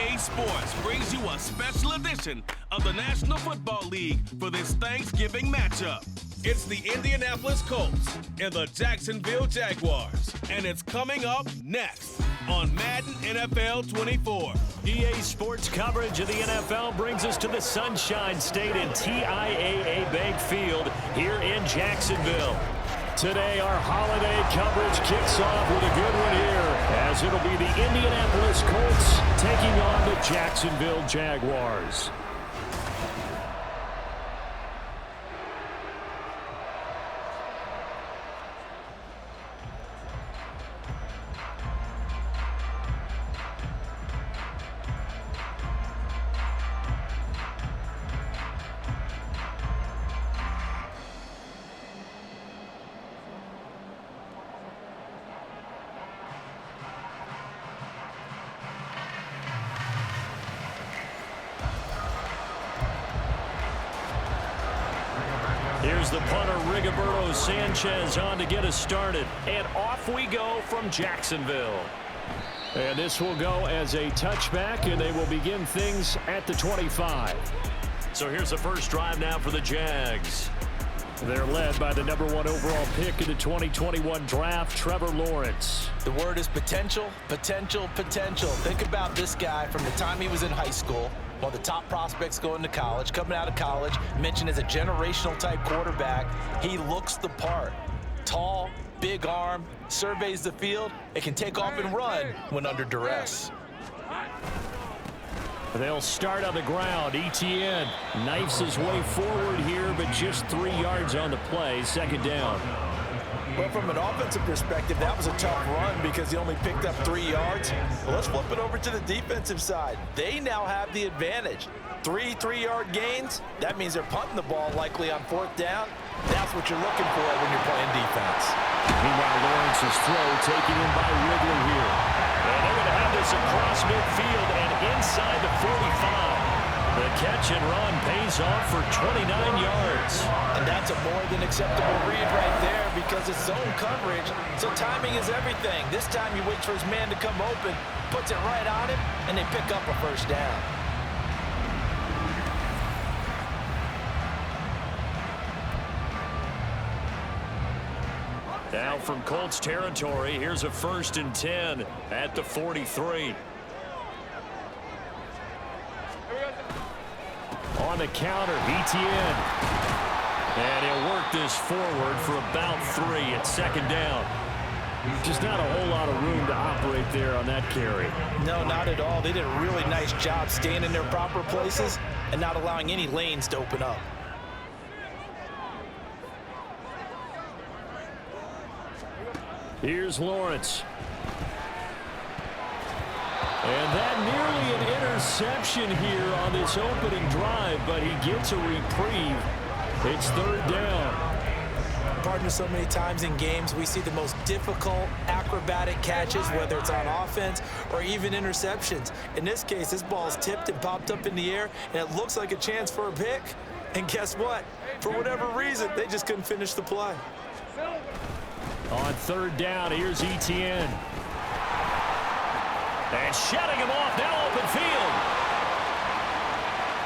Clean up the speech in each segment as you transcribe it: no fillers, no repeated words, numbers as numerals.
EA Sports brings you a special edition of the National Football League for this Thanksgiving matchup. It's the Indianapolis Colts and the Jacksonville Jaguars, and it's coming up next on Madden NFL 24. EA Sports coverage of the NFL brings us to the Sunshine State and TIAA Bank Field here in Jacksonville. Today, our holiday coverage kicks off with a good one here, as it'll be the Indianapolis Colts taking on the Jacksonville Jaguars. Here's the punter, Rigoberto Sanchez, on to get us started. And off we go from Jacksonville. And this will go as a touchback, and they will begin things at the 25. So here's the first drive now for the Jags. They're led by the #1 overall pick in the 2021 draft, Trevor Lawrence. The word is potential, potential, potential. Think about this guy from the time he was in high school. One of the top prospects going to college, coming out of college, mentioned as a generational type quarterback. He looks the part. Tall, big arm, surveys the field. It can take off and run when under duress. They'll start on the ground. Etienne knifes his way forward here, but just 3 yards on the play. Second down. But from an offensive perspective, that was a tough run because he only picked up 3 yards. Well, let's flip it over to the defensive side. They now have the advantage. 3 3-yard gains. That means they're punting the ball likely on 4th down. That's what you're looking for when you're playing defense. Meanwhile, Lawrence's throw taken in by Ridley here. And they're going to have this across midfield and inside the 45. The catch and run pays off for 29 yards. And that's a more than acceptable read right there because it's zone coverage, so timing is everything. This time he waits for his man to come open, puts it right on him, and they pick up a first down. Now from Colts territory, here's a 1st and 10 at the 43. On the counter, Etienne. And he'll work this forward for about 3 at 2nd down. Just not a whole lot of room to operate there on that carry. No, not at all. They did a really nice job staying in their proper places and not allowing any lanes to open up. Here's Lawrence. And that nearly an interception here on this opening drive, but he gets a reprieve. It's 3rd down. Partner, so many times in games we see the most difficult acrobatic catches, whether it's on offense or even interceptions. In this case, this ball's tipped and popped up in the air, and it looks like a chance for a pick. And guess what? For whatever reason, they just couldn't finish the play. On 3rd down, here's Etienne. And shutting him off, now open field.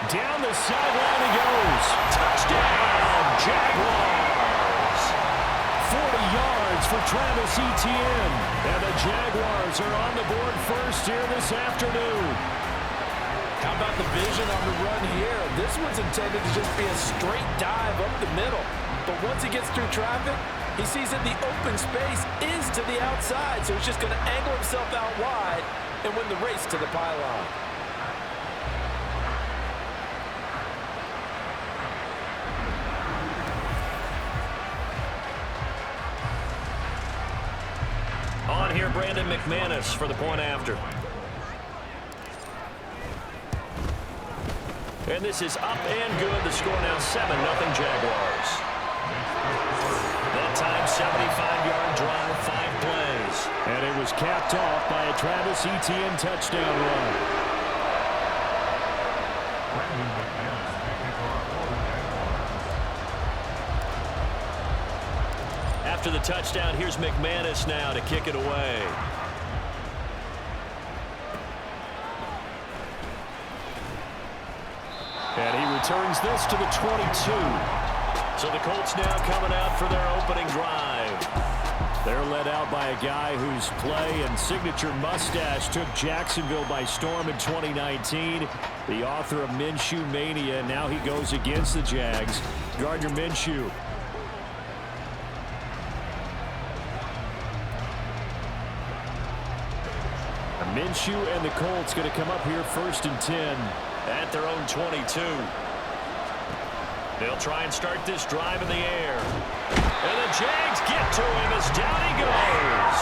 Down the sideline he goes. Touchdown, Jaguars. 40 yards for Travis Etienne. And the Jaguars are on the board first here this afternoon. How about the vision on the run here? This one's intended to just be a straight dive up the middle. But once he gets through traffic, he sees that the open space is to the outside, so he's just going to angle himself out wide and win the race to the pylon. On here, Brandon McManus for the point after. And this is up and good. The score now 7-0 Jaguars. That time, 75-yard drive, 5 plays. And it was capped off by a Travis Etienne touchdown run. After the touchdown, here's McManus now to kick it away. And he returns this to the 22. So the Colts now coming out for their opening drive. They're led out by a guy whose play and signature mustache took Jacksonville by storm in 2019. The author of Minshew Mania. Now he goes against the Jags. Gardner Minshew. Minshew and the Colts going to come up here 1st and 10 at their own 22. They'll try and start this drive in the air. And the Jags get to him as down he goes.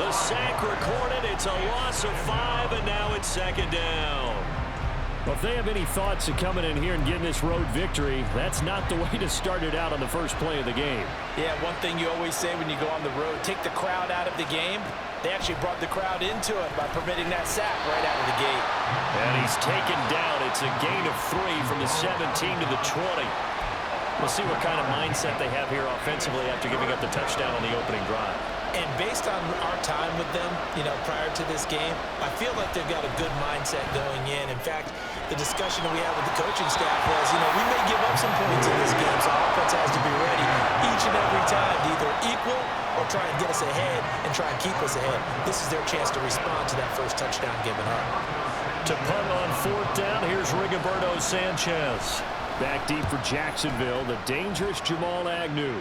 The sack recorded. It's a loss of 5, and now it's 2nd down. Well, if they have any thoughts of coming in here and getting this road victory, that's not the way to start it out on the first play of the game. Yeah, one thing you always say when you go on the road, take the crowd out of the game. They actually brought the crowd into it by permitting that sack right out of the gate. And he's taken down. It's a gain of 3 from the 17 to the 20. We'll see what kind of mindset they have here offensively after giving up the touchdown on the opening drive. And based on our time with them, prior to this game, I feel like they've got a good mindset going in. In fact, the discussion that we had with the coaching staff was, we may give up some points in this game, so our offense has to be ready each and every time to either equal or try and get us ahead and try and keep us ahead. This is their chance to respond to that first touchdown given up. To punt on 4th down, here's Rigoberto Sanchez. Back deep for Jacksonville, the dangerous Jamal Agnew.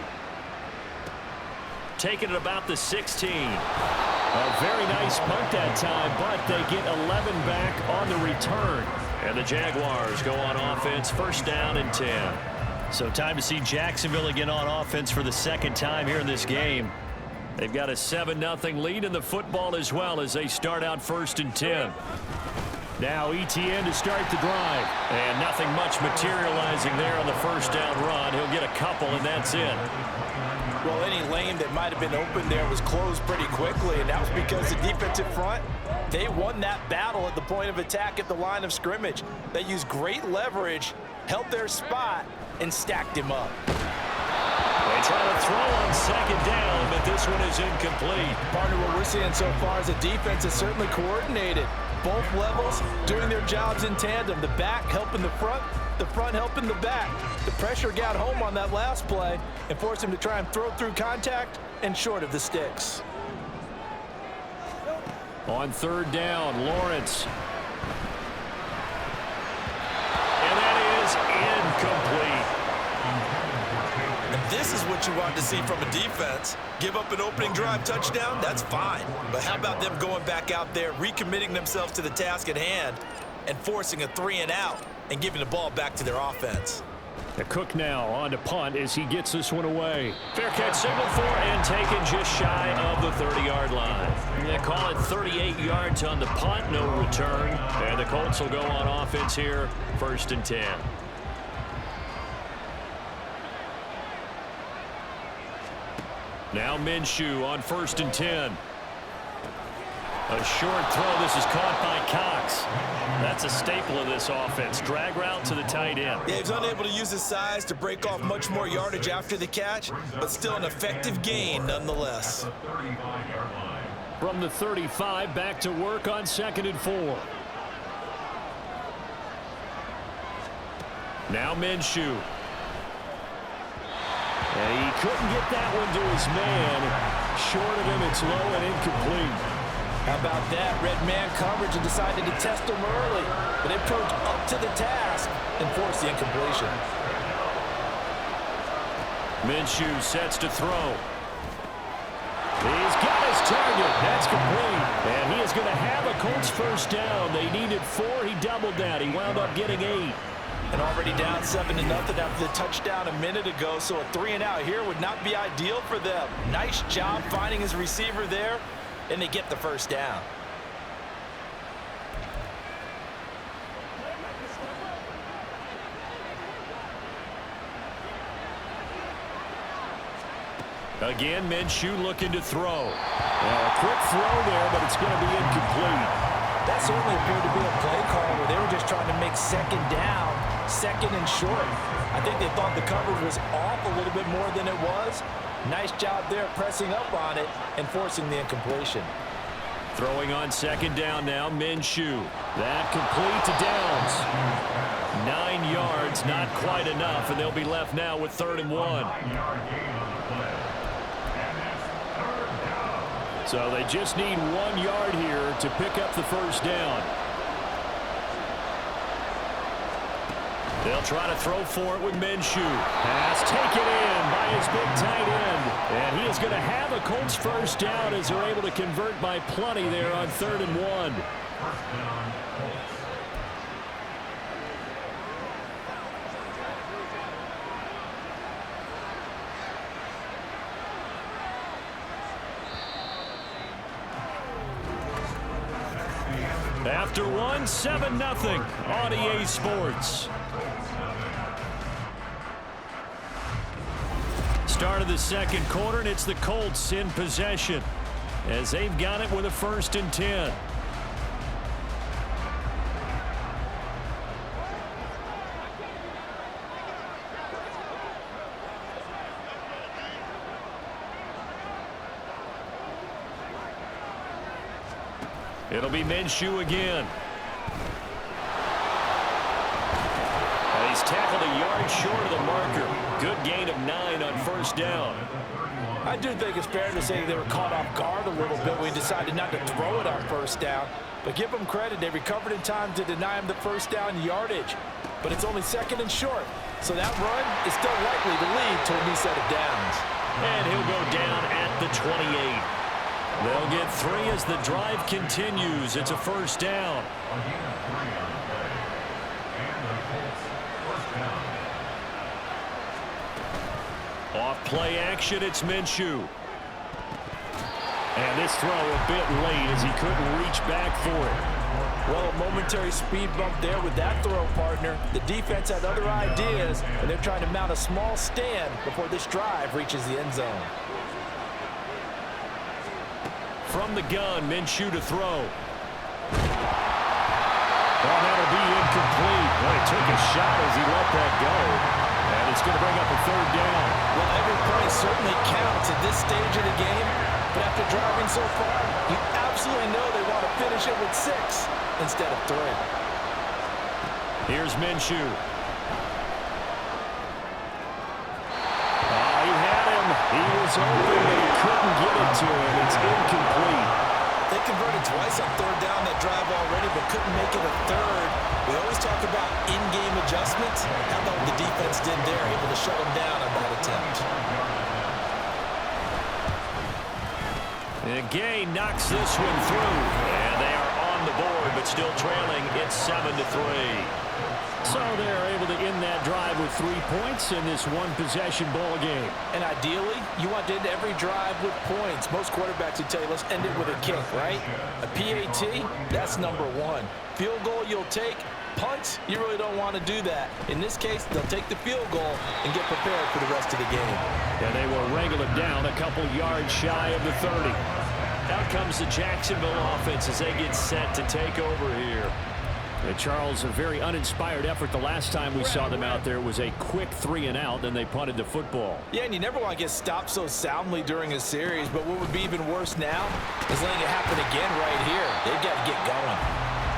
Taking it about the 16. A very nice punt that time, but they get 11 back on the return. And the Jaguars go on offense, 1st down and 10. So time to see Jacksonville again on offense for the 2nd time here in this game. They've got a 7-0 lead in the football as well as they start out 1st and 10. Now ETN to start the drive. And nothing much materializing there on the 1st down run. He'll get a couple, and that's it. Well, any lane that might have been open there was closed pretty quickly, and that was because the defensive front, they won that battle at the point of attack at the line of scrimmage. They used great leverage, held their spot, and stacked him up. They try to throw on 2nd down, but this one is incomplete. Partner, what we're seeing so far is a defense is certainly coordinated. Both levels doing their jobs in tandem. The back helping the front helping the back. The pressure got home on that last play and forced him to try and throw through contact and short of the sticks. On 3rd down, Lawrence. And that is incomplete. And this is what you want to see from a defense. Give up an opening drive touchdown, that's fine. But how about them going back out there, recommitting themselves to the task at hand, and forcing a 3-and-out and giving the ball back to their offense. The Cook now on to punt as he gets this one away. Fair catch signaled for and taken just shy of the 30-yard line. They call it 38 yards on the punt, no return. And the Colts will go on offense here, 1st and 10. Now Minshew on 1st and 10. A short throw. This is caught by Cox. That's a staple of this offense. Drag route to the tight end. Yeah, he's unable to use his size to break off much more yardage after the catch, but still an effective gain nonetheless. From the 35, back to work on 2nd and 4. Now Minshew. And he couldn't get that one to his man. Short of him, it's low and incomplete. How about that? Red man coverage and decided to test him early. But they approached up to the task and forced the incompletion. Minshew sets to throw. He's got his target. That's complete. And he is going to have a Colts 1st down. They needed 4. He doubled that. He wound up getting 8. And already down 7-0 after the touchdown a minute ago. So a 3-and-out here would not be ideal for them. Nice job finding his receiver there. And they get the 1st down. Again, Minshew looking to throw. A quick throw there, but it's going to be incomplete. That certainly appeared to be a play call where they were just trying to make 2nd down, 2nd and short. I think they thought the coverage was off a little bit more than it was. Nice job there pressing up on it and forcing the incompletion. Throwing on 2nd down now, Minshew. That complete to Downs. 9 yards, not quite enough, and they'll be left now with 3rd and 1. So they just need 1 yard here to pick up the first down. They'll try to throw for it with Minshew. Pass taken in by his big tight end. And he is going to have a Colts first down as they're able to convert by plenty there on 3rd and 1. After one, 7-0 on EA Sports. Start of the second quarter, and it's the Colts in possession as they've got it with a 1st and 10. It'll be Minshew again. He's tackled a yard short of the marker. Good gain of 9 on 1st down. I do think it's fair to say they were caught off guard a little bit when we decided not to throw it on 1st down. But give them credit. They recovered in time to deny him the 1st down yardage. But it's only 2nd and short. So that run is still likely to lead to a new set of downs. And he'll go down at the 28. They'll get 3 as the drive continues. It's a 1st down. Off play action, it's Minshew. And this throw a bit late as he couldn't reach back for it. Well, a momentary speed bump there with that throw, partner. The defense had other ideas, and they're trying to mount a small stand before this drive reaches the end zone. From the gun, Minshew to throw. Well, that'll be incomplete. Well, he took a shot as he let that go. And it's going to bring up a 3rd down. Well, every play certainly counts at this stage of the game. But after driving so far, you absolutely know they want to finish it with 6 instead of 3. Here's Minshew. He had him. He was open, but he couldn't get it to him. It's incomplete. They converted twice on 3rd down that drive already, but couldn't make it a 3rd. We always talk about in-game adjustments. How about what the defense did there, able to shut them down on that attempt. And Gay knocks this one through. And they are on the board, but still trailing. It's 7-3. So they're able to end that drive with 3 points in this one-possession ball game. And ideally, you want to end every drive with points. Most quarterbacks would tell you, let's end it with a kick, right? A PAT, that's number 1. Field goal you'll take. Punts, you really don't want to do that. In this case, they'll take the field goal and get prepared for the rest of the game. And they will wrangle it down a couple yards shy of the 30. Out comes the Jacksonville offense as they get set to take over here. And Charles, a very uninspired effort the last time we saw them out there was a quick 3 and out, then they punted the football. Yeah, and you never want to get stopped so soundly during a series, but what would be even worse now is letting it happen again right here. They've got to get going.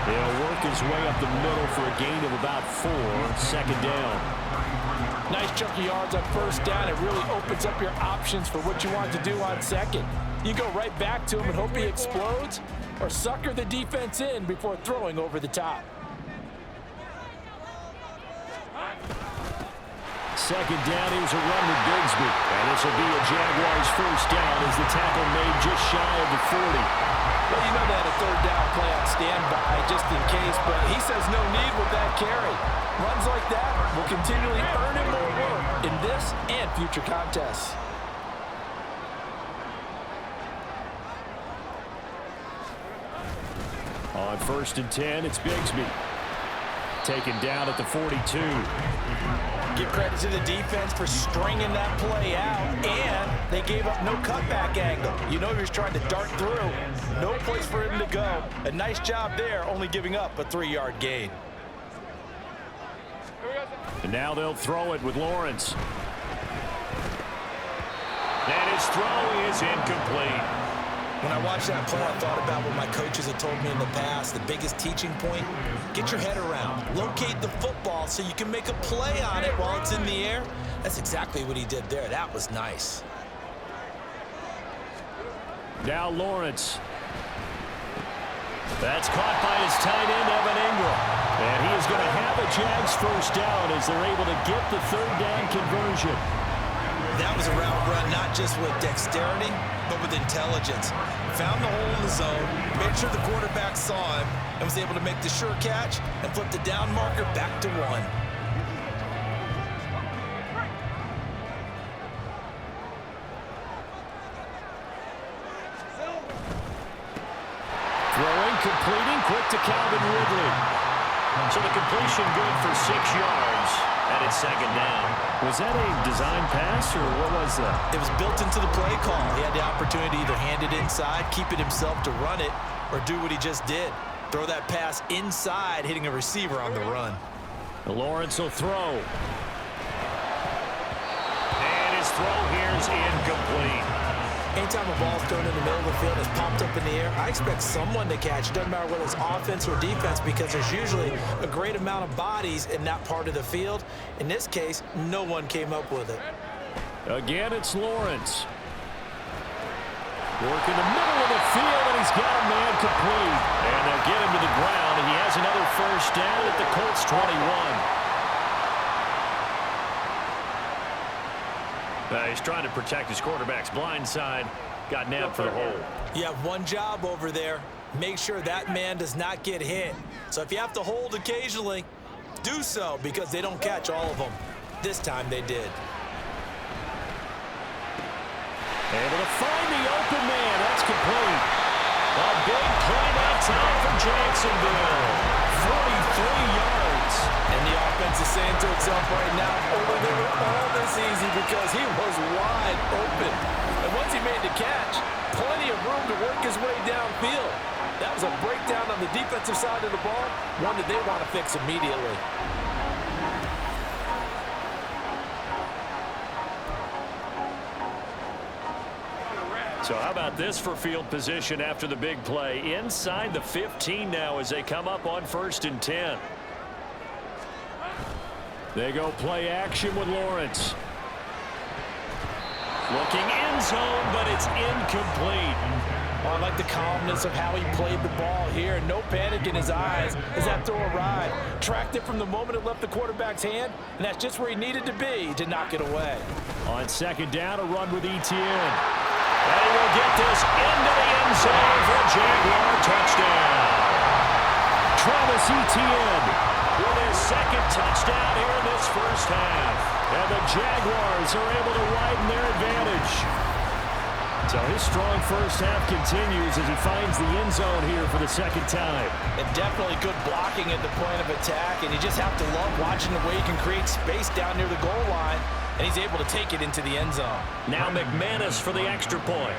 He'll work his way up the middle for a gain of about 4, 2nd down. Nice chunk of yards on 1st down. It really opens up your options for what you want to do on 2nd. You go right back to him and hope he explodes, or sucker the defense in before throwing over the top. 2nd down, here's a run with Bigsby. And this will be a Jaguars 1st down as the tackle made just shy of the 40. Well, you know they had a 3rd down play on standby just in case, but he says no need with that carry. Runs like that will continually earn him more work in this and future contests. On 1st and 10, it's Bigsby. Taken down at the 42. Give credit to the defense for stringing that play out, and they gave up no cutback angle. You know he was trying to dart through. No place for him to go. A nice job there, only giving up a 3-yard gain. And now they'll throw it with Lawrence. And his throw is incomplete. When I watched that play, I thought about what my coaches had told me in the past. The biggest teaching point, get your head around. Locate the football so you can make a play on it while it's in the air. That's exactly what he did there. That was nice. Now Lawrence. That's caught by his tight end, Evan Ingram. And he is going to have a Jags first down as they're able to get the third down conversion. That was a route run not just with dexterity, but with intelligence. Found the hole in the zone, made sure the quarterback saw him, and was able to make the sure catch and flip the down marker back to 1. Throwing, completing, quick to Calvin Ridley. So the completion good for 6 yards, and it's second down. Was that a design pass, or what was that? It was built into the play call. He had the opportunity to either hand it inside, keep it himself to run it, or do what he just did. Throw that pass inside, hitting a receiver on the run. Lawrence will throw. And his throw here is incomplete. Anytime a ball's thrown in the middle of the field, it's popped up in the air, I expect someone to catch. It doesn't matter whether it's offense or defense, because there's usually a great amount of bodies in that part of the field. In this case, no one came up with it. Again, it's Lawrence. Working the middle of the field, and he's got a man complete. And they'll get him to the ground, and he has another first down at the Colts 21. He's trying to protect his quarterback's blind side. Got nabbed for the hole. You have one job over there. Make sure that man does not get hit. So if you have to hold occasionally, do so, because they don't catch all of them. This time they did. Able to find the open man. That's complete. A big play that time for Jacksonville. 43 yards. And the offense is saying to itself right now, oh, they were all this easy because he was wide open. And once he made the catch, plenty of room to work his way downfield. That was a breakdown on the defensive side of the ball, one that they want to fix immediately. So how about this for field position after the big play? Inside the 15 now as they come up on 1st and 10. They go play action with Lawrence. Looking end zone, but it's incomplete. Oh, I like the calmness of how he played the ball here. No panic in his eyes as that throw arrived. Tracked it from the moment it left the quarterback's hand, and that's just where he needed to be to knock it away. On second down, a run with Etienne. And he will get this into the end zone for a Jaguar touchdown. Travis Etienne with his second touchdown here in this first half. And the Jaguars are able to widen their advantage. So his strong first half continues as he finds the end zone here for the second time. And definitely good blocking at the point of attack, and you just have to love watching the way he can create space down near the goal line, and he's able to take it into the end zone. Now McManus for the extra point.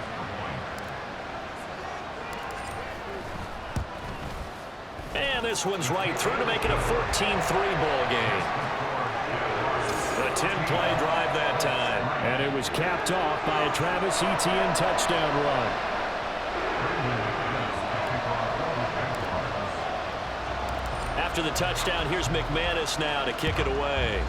And this one's right through to make it a 14-3 ball game. A 10-play drive that time. And it was capped off by a Travis Etienne touchdown run. After the touchdown, here's McManus now to kick it away.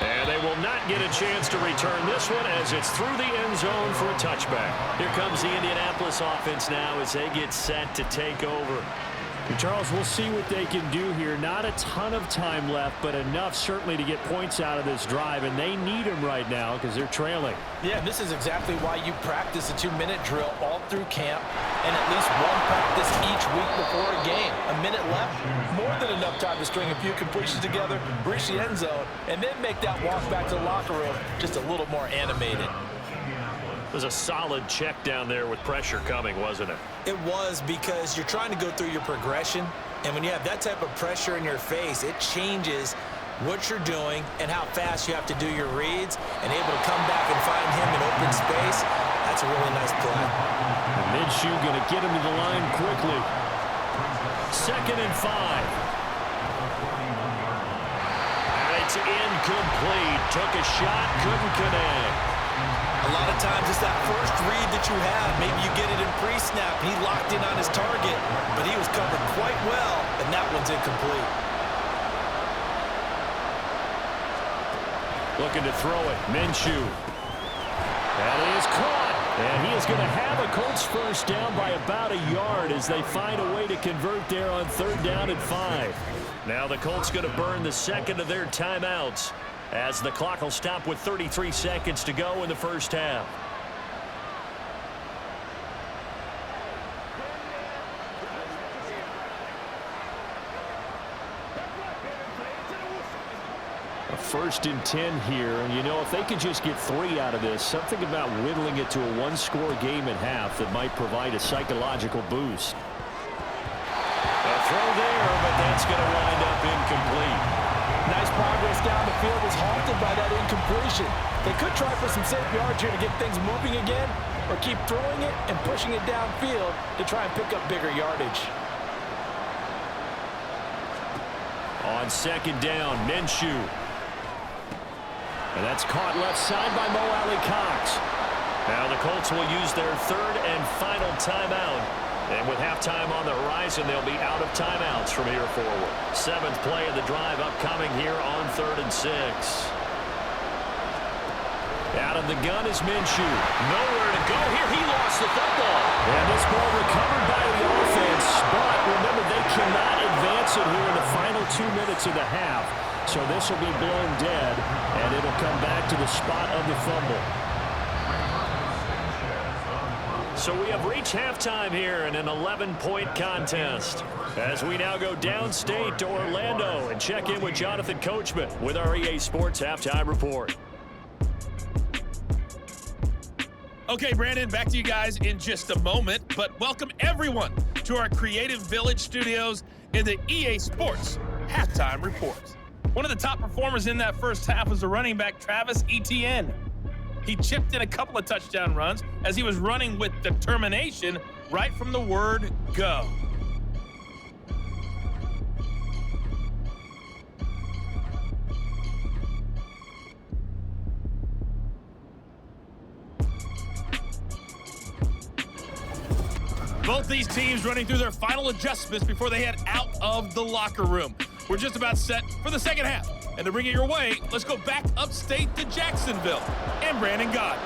And they will not get a chance to return this one as it's through the end zone for a touchback. Here comes the Indianapolis offense now as they get set to take over. And Charles, we'll see what they can do here. Not a ton of time left, but enough certainly to get points out of this drive, and they need them right now because they're trailing. Yeah, this is exactly why you practice a 2-minute drill all through camp and at least one practice each week before a game. A minute left, more than enough time to string a few completions together, reach the end zone, and then make that walk back to the locker room just a little more animated. It was a solid check down there with pressure coming, wasn't it? It was, because you're trying to go through your progression, and when you have that type of pressure in your face, it changes what you're doing and how fast you have to do your reads, and able to come back and find him in open space. That's a really nice play. And Minshew going to get him to the line quickly. 2nd and 5. And it's incomplete. Took a shot, couldn't connect. A lot of times it's that first read that you have. Maybe you get it in pre-snap. He locked in on his target, but he was covered quite well, and that one's incomplete. Looking to throw it. Minshew. That is caught. And he is going to have a Colts first down by about a yard as they find a way to convert there on 3rd down and 5. Now the Colts going to burn the second of their timeouts as the clock will stop with 33 seconds to go in the first half. A 1st and 10 here, and you know, if they could just get 3 out of this, something about whittling it to a 1-score game at half that might provide a psychological boost. A throw there, but that's going to wind up incomplete. Nice progress down the field was halted by that incompletion. They could try for some safe yards here to get things moving again, or keep throwing it and pushing it downfield to try and pick up bigger yardage. On 2nd down, Minshew. And that's caught left side by Mo Alley-Cox. Now the Colts will use their 3rd and final timeout. And with halftime on the horizon, they'll be out of timeouts from here forward. 7th play of the drive upcoming here on 3rd and 6. Out of the gun is Minshew. Nowhere to go here. He lost the football. And this ball recovered by the offense. But remember, they cannot advance it here in the final 2 minutes of the half. So this will be blown dead, and it'll come back to the spot of the fumble. So we have reached halftime here in an 11-point contest. As we now go downstate to Orlando and check in with Jonathan Coachman with our EA Sports Halftime Report. Okay, Brandon, back to you guys in just a moment, but welcome everyone to our Creative Village studios in the EA Sports Halftime Report. One of the top performers in that first half was the running back Travis Etienne. He chipped in a couple of touchdown runs as he was running with determination right from the word go. Both these teams running through their final adjustments before they head out of the locker room. We're just about set for the second half. And to bring it your way, let's go back upstate to Jacksonville and Brandon Gott.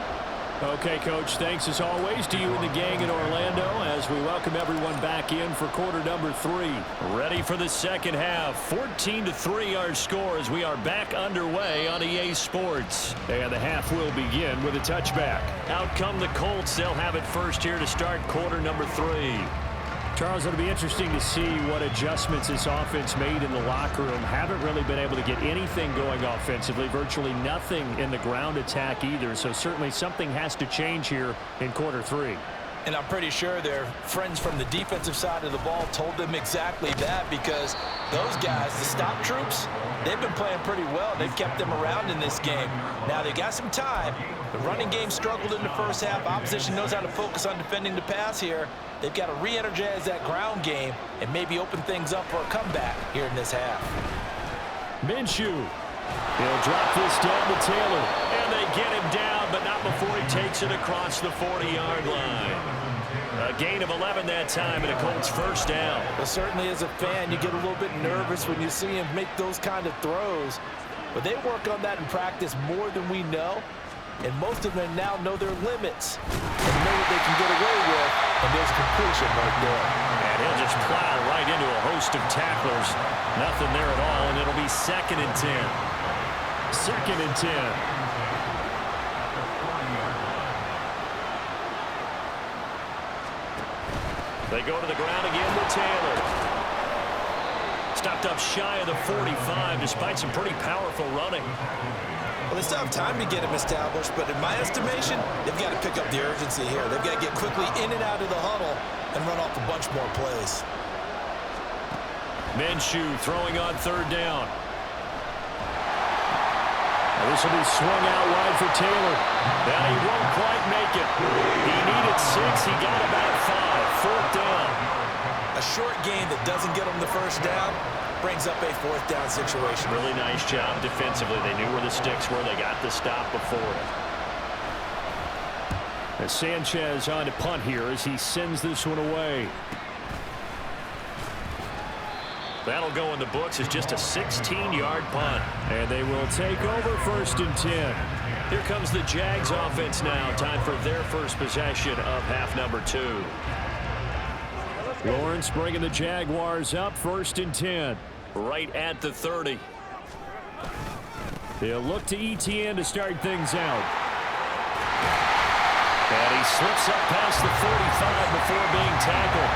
Okay, Coach, thanks as always to you and the gang in Orlando as we welcome everyone back in for quarter number 3. Ready for the second half. 14-3 our score as we are back underway on EA Sports. And the half will begin with a touchback. Out come the Colts. They'll have it first here to start quarter number 3. Charles, it'll be interesting to see what adjustments this offense made in the locker room. Haven't really been able to get anything going offensively, virtually nothing in the ground attack either. So certainly something has to change here in quarter 3. And I'm pretty sure their friends from the defensive side of the ball told them exactly that, because those guys, the stop troops, they've been playing pretty well. They've kept them around in this game. Now they got some time. The running game struggled in the first half. Opposition knows how to focus on defending the pass here. They've got to re-energize that ground game and maybe open things up for a comeback here in this half. Minshew. He'll drop this down to Taylor. And they get him down, but not before he takes it across the 40-yard line. A gain of 11 that time and a Colts first down. Well, certainly as a fan, you get a little bit nervous when you see him make those kind of throws. But they work on that in practice more than we know. And most of them now know their limits and know what they can get away with. And there's a completion right there. And he'll just plow right into a host of tacklers. Nothing there at all, and it'll be 2nd and 10. 2nd and 10. They go to the ground again with Taylor. Stopped up shy of the 45 despite some pretty powerful running. Well, they still have time to get him established, but in my estimation, they've got to pick up the urgency here. They've got to get quickly in and out of the huddle and run off a bunch more plays. Minshew throwing on 3rd down. Now this will be swung out wide for Taylor. Now he won't quite make it. He needed 6. He got about 5. 4th down. A short gain that doesn't get him the first down brings up a 4th down situation. Really nice job defensively. They knew where the sticks were. They got the stop before it. As Sanchez on to punt here as he sends this one away. That'll go in the books as just a 16-yard punt. And they will take over 1st and 10. Here comes the Jags offense now. Time for their first possession of half number 2. Lawrence bringing the Jaguars up 1st and 10. Right at the 30. They'll look to ETN to start things out. And he slips up past the 45 before being tackled.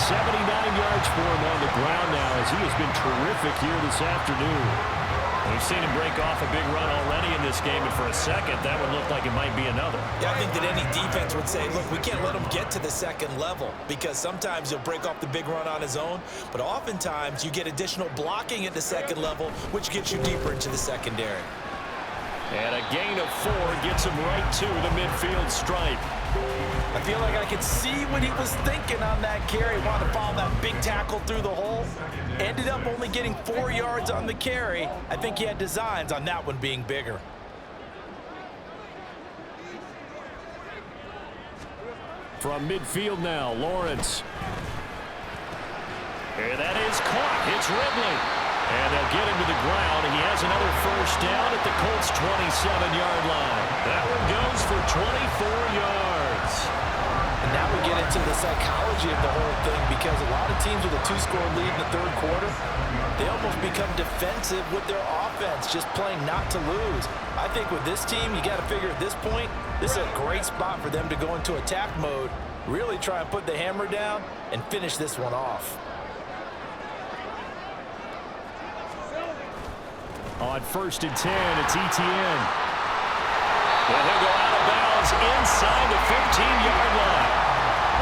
79 yards for him on the ground now as he has been terrific here this afternoon. We've seen him break off a big run already in this game, and for a second, that would look like it might be another. Yeah, I think that any defense would say, look, we can't let him get to the second level because sometimes he'll break off the big run on his own, but oftentimes you get additional blocking at the second level, which gets you deeper into the secondary. And a gain of 4 gets him right to the midfield stripe. I feel like I could see what he was thinking on that carry. Wanted to follow that big tackle through the hole. Ended up only getting 4 yards on the carry. I think he had designs on that one being bigger. From midfield now, Lawrence. And that is caught. It's Ridley. And they'll get him to the ground, and he has another first down at the Colts' 27-yard line. That one goes for 24 yards. And now we get into the psychology of the whole thing because a lot of teams with a 2-score lead in the third quarter, they almost become defensive with their offense, just playing not to lose. I think with this team, you got to figure at this point, this is a great spot for them to go into attack mode, really try and put the hammer down and finish this one off. On 1st and 10, it's ETN. And he'll go out of bounds inside the 15-yard line.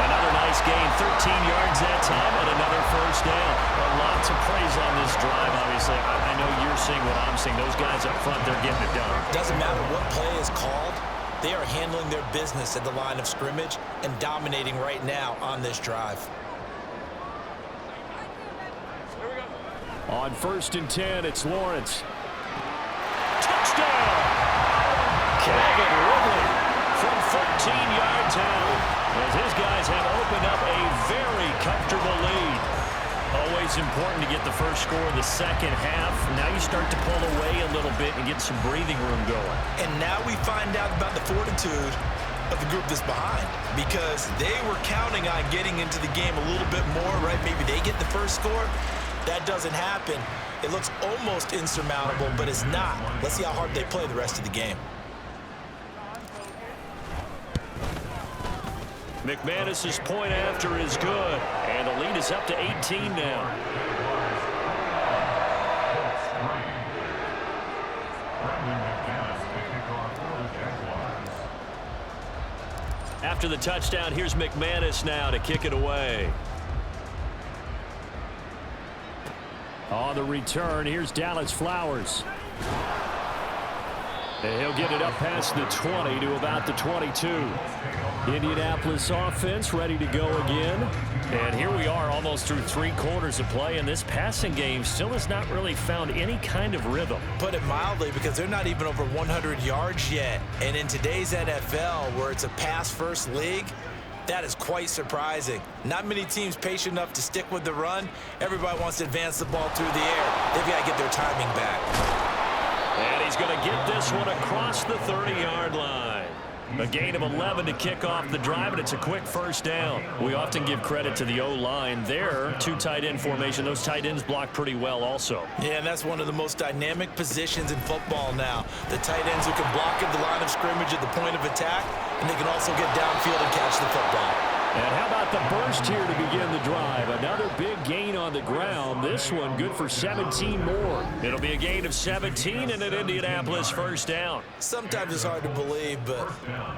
Another nice gain, 13 yards that time, and another first down. Well, lots of praise on this drive, obviously. I know you're seeing what I'm seeing. Those guys up front, they're getting it done. Doesn't matter what play is called. They are handling their business at the line of scrimmage and dominating right now on this drive. On 1st and 10, it's Lawrence. Touchdown! Kevin Ridley from 13 yards out as his guys have opened up a very comfortable lead. Always important to get the first score in the second half. Now you start to pull away a little bit and get some breathing room going. And now we find out about the fortitude of the group that's behind because they were counting on getting into the game a little bit more, right? Maybe they get the first score. That doesn't happen. It looks almost insurmountable, but it's not. Let's see how hard they play the rest of the game. McManus's point after is good, and the lead is up to 18 now. After the touchdown, here's McManus now to kick it away. On the return, here's Dallas Flowers. And he'll get it up past the 20 to about the 22. Indianapolis offense ready to go again. And here we are almost through 3 quarters of play, and this passing game still has not really found any kind of rhythm. Put it mildly, because they're not even over 100 yards yet. And in today's NFL, where it's a pass-first league, that is quite surprising. Not many teams patient enough to stick with the run. Everybody wants to advance the ball through the air. They've got to get their timing back. And he's going to get this one across the 30-yard line. A gain of 11 to kick off the drive, and it's a quick first down. We often give credit to the O-line there. 2 tight end formation. Those tight ends block pretty well also. Yeah, and that's one of the most dynamic positions in football now. The tight ends who can block at the line of scrimmage at the point of attack, and they can also get downfield and catch the football. And how about the burst here to begin the drive? Another big gain on the ground. This one good for 17 more. It'll be a gain of 17 and an Indianapolis first down. Sometimes it's hard to believe, but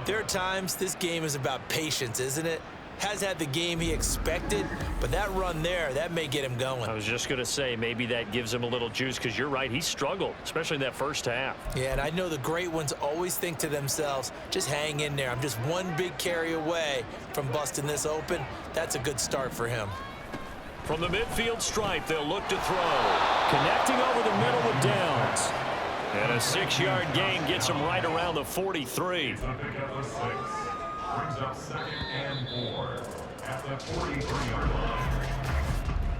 there are times this game is about patience, isn't it? Has had the game he expected, but that run there, that may get him going. I was just going to say, maybe that gives him a little juice, because you're right, he struggled, especially in that first half. Yeah, and I know the great ones always think to themselves, just hang in there. I'm just one big carry away from busting this open. That's a good start for him. From the midfield stripe, they'll look to throw. Connecting over the middle with Downs. And a 6-yard gain gets him right around the 43. brings up 2nd and 4 at the 43-yard line.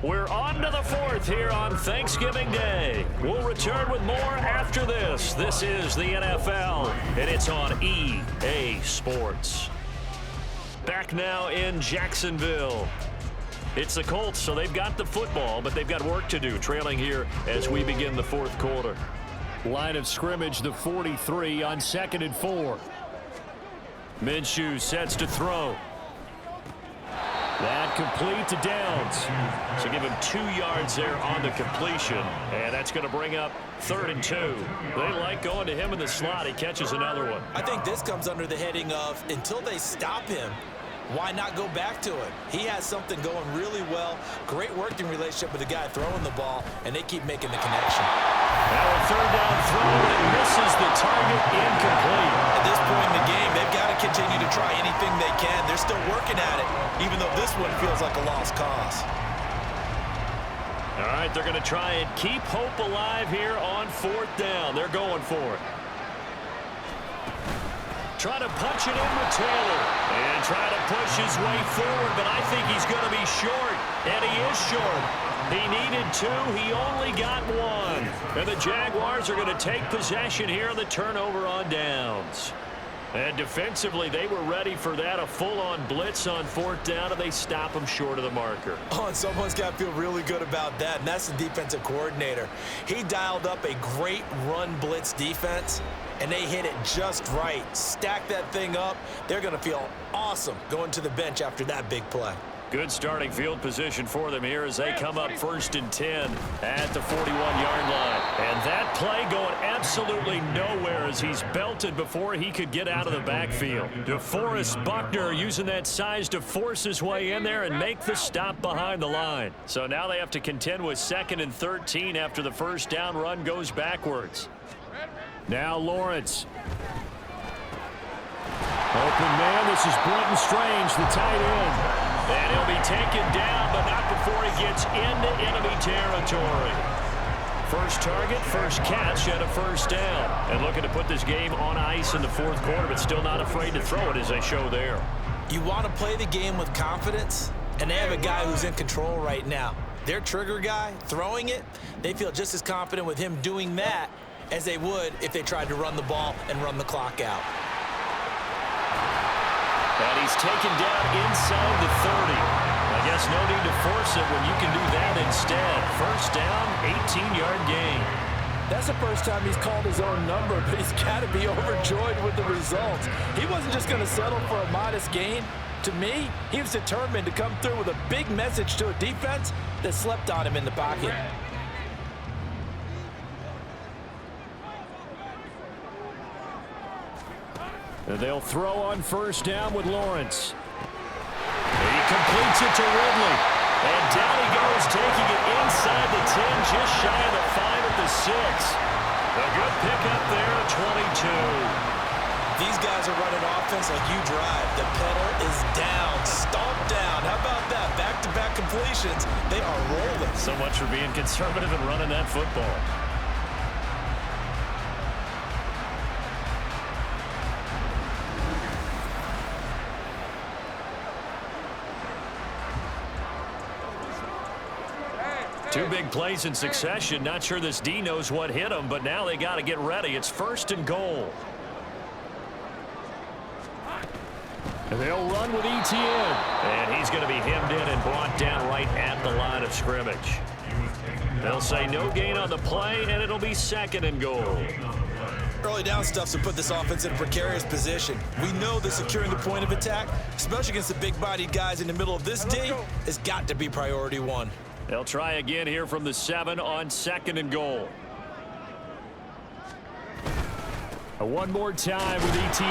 We're on to the 4th here on Thanksgiving Day. We'll return with more after this. This is the NFL, and it's on EA Sports. Back now in Jacksonville. It's the Colts, so they've got the football, but they've got work to do, trailing here as we begin the 4th quarter. Line of scrimmage, the 43 on 2nd and 4. Minshew sets to throw. That complete to Downs. So give him 2 yards there on the completion. And that's going to bring up 3rd and 2. They like going to him in the slot. He catches another one. I think this comes under the heading of until they stop him, why not go back to it? He has something going really well. Great working relationship with the guy throwing the ball, and they keep making the connection. Now a 3rd down throw, and it misses the target, incomplete. At this point in the game, they've got to continue to try anything they can. They're still working at it, even though this one feels like a lost cause. All right, they're going to try and keep hope alive here on 4th down. They're going for it. Try to punch it in with Taylor. And try to push his way forward, but I think he's going to be short. And he is short. He needed 2. He only got 1. And the Jaguars are going to take possession here on the turnover on downs. And defensively, they were ready for that, a full-on blitz on 4th down, and they stop him short of the marker. Oh, and someone's got to feel really good about that, and that's the defensive coordinator. He dialed up a great run blitz defense, and they hit it just right. Stack that thing up. They're going to feel awesome going to the bench after that big play. Good starting field position for them here as they come up 1st and 10 at the 41-yard line. And that play going absolutely nowhere as he's belted before he could get out of the backfield. DeForest Buckner using that size to force his way in there and make the stop behind the line. So now they have to contend with 2nd and 13 after the 1st down run goes backwards. Now Lawrence. Open man, this is Brenton Strange, the tight end. And he'll be taken down, but not before he gets into enemy territory. First target, first catch, and a 1st down. And looking to put this game on ice in the 4th quarter, but still not afraid to throw it as they show there. You want to play the game with confidence, and they have a guy who's in control right now. Their trigger guy, throwing it, they feel just as confident with him doing that as they would if they tried to run the ball and run the clock out. And he's taken down inside the 30. I guess no need to force it when you can do that instead. 1st down, 18-yard gain. That's the first time he's called his own number, but he's got to be overjoyed with the results. He wasn't just going to settle for a modest gain. To me, he was determined to come through with a big message to a defense that slept on him in the pocket. And they'll throw on 1st down with Lawrence. He completes it to Ridley. And down he goes, taking it inside the 10, just shy of the 5 at the 6. A good pickup there at 22. These guys are running offense like you drive. The pedal is down, stomped down. How about that? Back-to-back completions. They are rolling. So much for being conservative and running that football. Two big plays in succession. Not sure this D knows what hit him, but now they got to get ready. It's 1st and goal. And they'll run with Etienne. And he's going to be hemmed in and brought down right at the line of scrimmage. They'll say no gain on the play, and it'll be 2nd and goal. Early down stuffs will put this offense in a precarious position. We know that securing the point of attack, especially against the big-bodied guys in the middle of this D, has got to be priority 1. They'll try again here from the 7 on 2nd and goal. One more time with Etienne.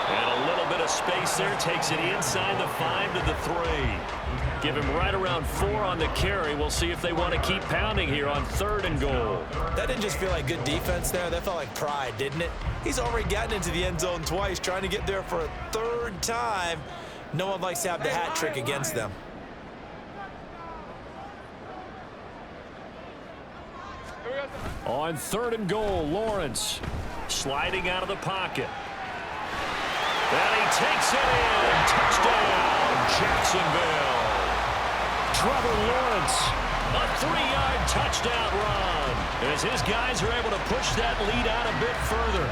And a little bit of space there. Takes it inside the 5 to the 3. Give him right around 4 on the carry. We'll see if they want to keep pounding here on 3rd and goal. That didn't just feel like good defense there. That felt like pride, didn't it? He's already gotten into the end zone twice, trying to get there for a 3rd time. No one likes to have the hat trick against them. On 3rd and goal, Lawrence sliding out of the pocket. And he takes it in. Touchdown, Jacksonville. Trevor Lawrence, a 3-yard touchdown run, as his guys are able to push that lead out a bit further.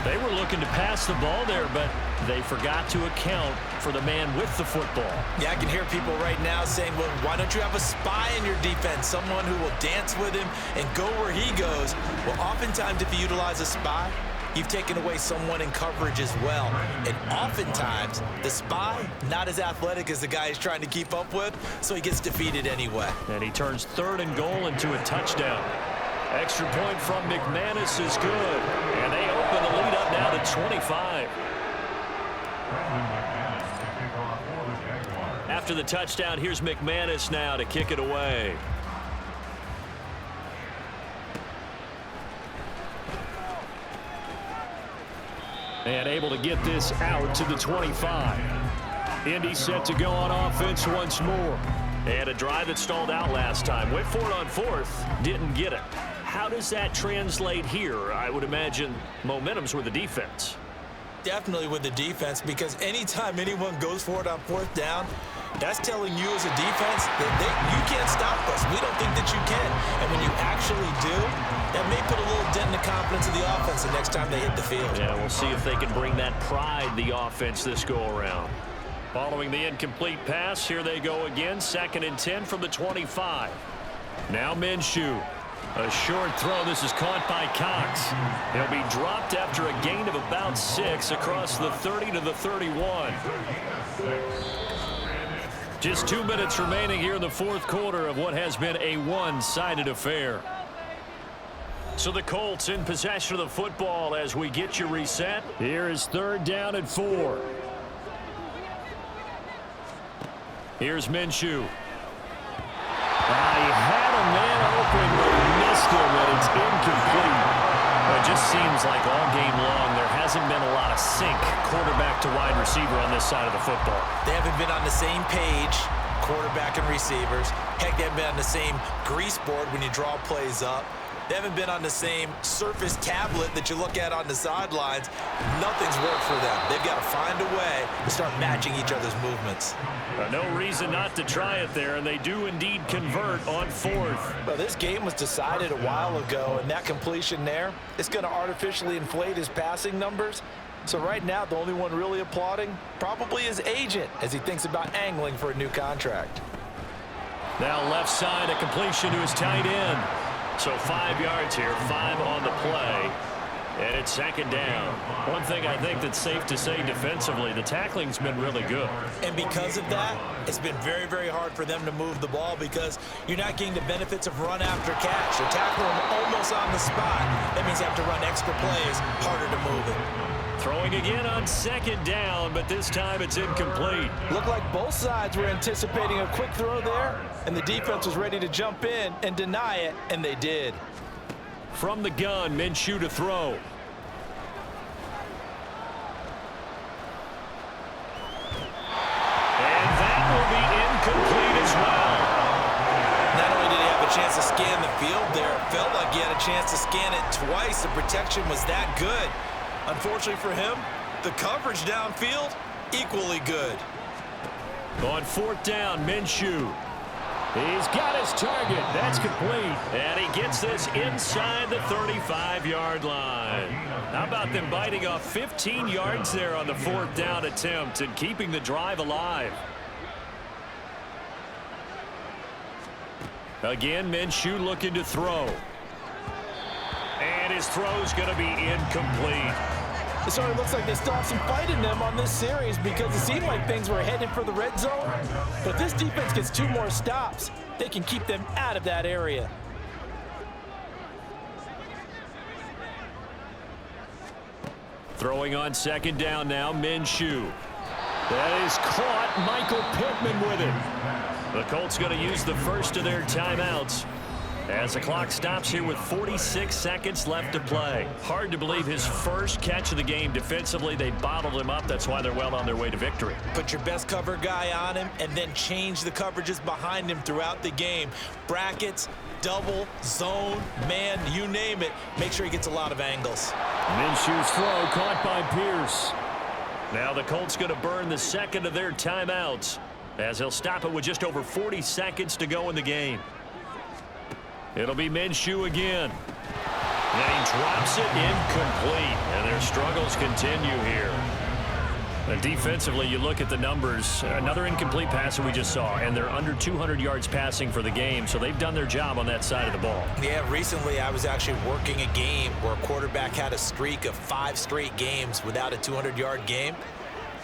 They were looking to pass the ball there, but they forgot to account for the man with the football. Yeah, I can hear people right now saying, well, why don't you have a spy in your defense, someone who will dance with him and go where he goes? Well, oftentimes if you utilize a spy, you've taken away someone in coverage as well. And oftentimes, the spy, not as athletic as the guy he's trying to keep up with, so he gets defeated anyway. And he turns 3rd and goal into a touchdown. Extra point from McManus is good. And they open the lead up now to 25. After the touchdown, here's McManus now to kick it away. And able to get this out to the 25. Indy set to go on offense once more. And a drive that stalled out last time. Went for it on 4th. Didn't get it. How does that translate here? I would imagine momentum's with the defense. Definitely with the defense, because anytime anyone goes for it on 4th down, that's telling you as a defense that you can't stop us. We don't think that you can. And when you actually do, that may put a little dent in the confidence of the offense the next time they hit the field. Yeah, we'll see if they can bring that pride, the offense, this go-around. Following the incomplete pass, here they go again. 2nd and 10 from the 25. Now Minshew. A short throw. This is caught by Cox. He'll be dropped after a gain of about 6 across the 30 to the 31. Just 2 minutes remaining here in the 4th quarter of what has been a one-sided affair. So the Colts in possession of the football as we get you reset. Here is 3rd down and 4. Here's Minshew. He had a man open, but he missed him, and it's incomplete. It just seems like all game long there hasn't been a lot of sync quarterback to wide receiver on this side of the football. They haven't been on the same page, quarterback and receivers. Heck, they haven't been on the same grease board when you draw plays up. They haven't been on the same Surface tablet that you look at on the sidelines. Nothing's worked for them. They've got to find a way to start matching each other's movements. No reason not to try it there, and they do indeed convert on 4th. Well, this game was decided a while ago, and that completion there is going to artificially inflate his passing numbers. So right now, the only one really applauding probably his agent as he thinks about angling for a new contract. Now left side, a completion to his tight end. So 5 yards here, 5 on the play. And it's 2nd down. One thing I think that's safe to say defensively, the tackling's been really good. And because of that, it's been very, very hard for them to move the ball because you're not getting the benefits of run after catch. You're tackling them almost on the spot. That means you have to run extra plays, harder to move it. Throwing again on 2nd down, but this time it's incomplete. Looked like both sides were anticipating a quick throw there, and the defense was ready to jump in and deny it, and they did. From the gun, Minshew to throw. And that will be incomplete as well. Not only did he have a chance to scan the field there, it felt like he had a chance to scan it twice. The protection was that good. Unfortunately for him, the coverage downfield, equally good. On 4th down, Minshew. He's got his target. That's complete. And he gets this inside the 35-yard line. How about them biting off 15 yards there on the 4th down attempt and keeping the drive alive? Again, Minshew looking to throw. And his throw's going to be incomplete. It sort of looks like they still have some fight in them on this series because it seemed like things were headed for the red zone. But if this defense gets 2 more stops, they can keep them out of that area. Throwing on 2nd down now, Minshew. That is caught. Michael Pittman with it. The Colts going to use the first of their timeouts as the clock stops here with 46 seconds left to play. Hard to believe his first catch of the game defensively. They bottled him up. That's why they're well on their way to victory. Put your best cover guy on him and then change the coverages behind him throughout the game. Brackets, double, zone, man, you name it. Make sure he gets a lot of angles. Minshew's throw caught by Pierce. Now the Colts going to burn the second of their timeouts as he'll stop it with just over 40 seconds to go in the game. It'll be Minshew again. And he drops it incomplete, and their struggles continue here. And defensively, you look at the numbers. Another incomplete pass that we just saw, and they're under 200 yards passing for the game, so they've done their job on that side of the ball. Yeah, recently I was actually working a game where a quarterback had a streak of 5 straight games without a 200-yard game,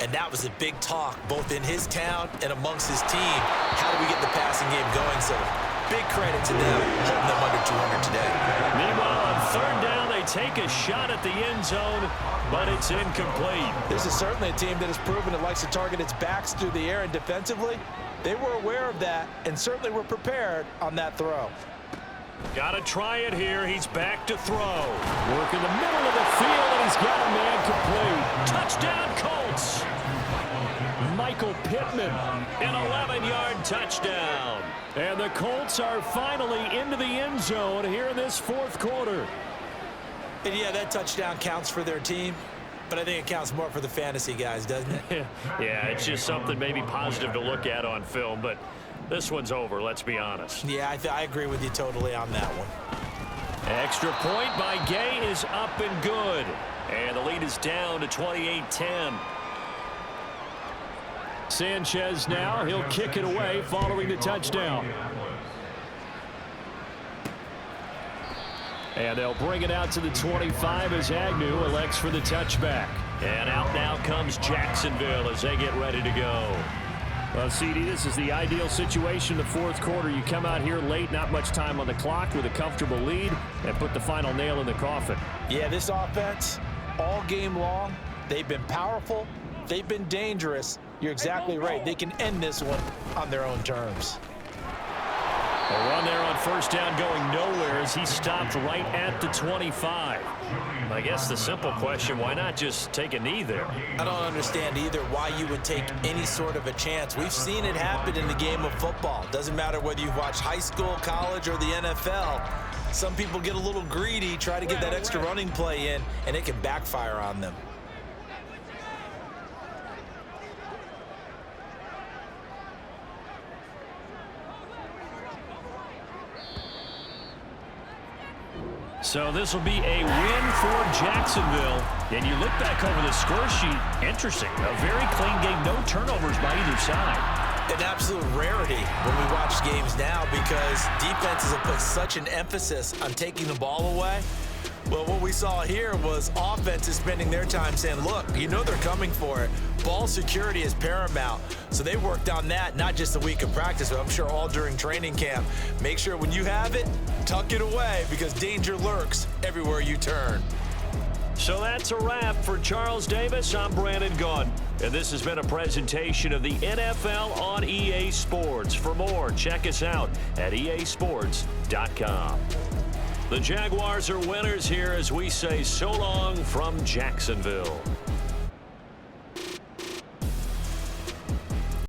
and that was a big talk both in his town and amongst his team. How do we get the passing game going? So big credit to them holding them under 200 today. Meanwhile, on third down, they take a shot at the end zone, but it's incomplete. This is certainly a team that has proven it likes to target its backs through the air, and defensively, they were aware of that and certainly were prepared on that throw. Got to try it here. He's back to throw. Work in the middle of the field, and he's got a man complete. Touchdown, Colts. Michael Pittman, an 11-yard touchdown. And the Colts are finally into the end zone here in this fourth quarter. And yeah, that touchdown counts for their team, but I think it counts more for the fantasy guys, doesn't it? Yeah, it's just something maybe positive to look at on film, but this one's over, let's be honest. Yeah, I agree with you totally on that one. Extra point by Gay is up and good. And the lead is down to 28-10. Sanchez now, he'll kick it away following the touchdown. And they'll bring it out to the 25 as Agnew elects for the touchback. And out now comes Jacksonville as they get ready to go. Well, CD, this is the ideal situation in the fourth quarter. You come out here late, not much time on the clock with a comfortable lead, and put the final nail in the coffin. Yeah, this offense, all game long, they've been powerful, they've been dangerous. You're exactly right. They can end this one on their own terms. A run there on first down going nowhere as he stopped right at the 25. I guess the simple question, why not just take a knee there? I don't understand either why you would take any sort of a chance. We've seen it happen in the game of football. Doesn't matter whether you've watched high school, college, or the NFL. Some people get a little greedy, try to get that extra running play in, and it can backfire on them. So this will be a win for Jacksonville. And you look back over the score sheet, interesting. A very clean game, no turnovers by either side. An absolute rarity when we watch games now because defenses have put such an emphasis on taking the ball away. Well, what we saw here was offenses spending their time saying, look, you know they're coming for it. Ball security is paramount. So they worked on that, not just a week of practice, but I'm sure all during training camp. Make sure when you have it, tuck it away because danger lurks everywhere you turn. So that's a wrap for Charles Davis. I'm Brandon Gaudin. And this has been a presentation of the NFL on EA Sports. For more, check us out at easports.com. The Jaguars are winners here as we say so long from Jacksonville.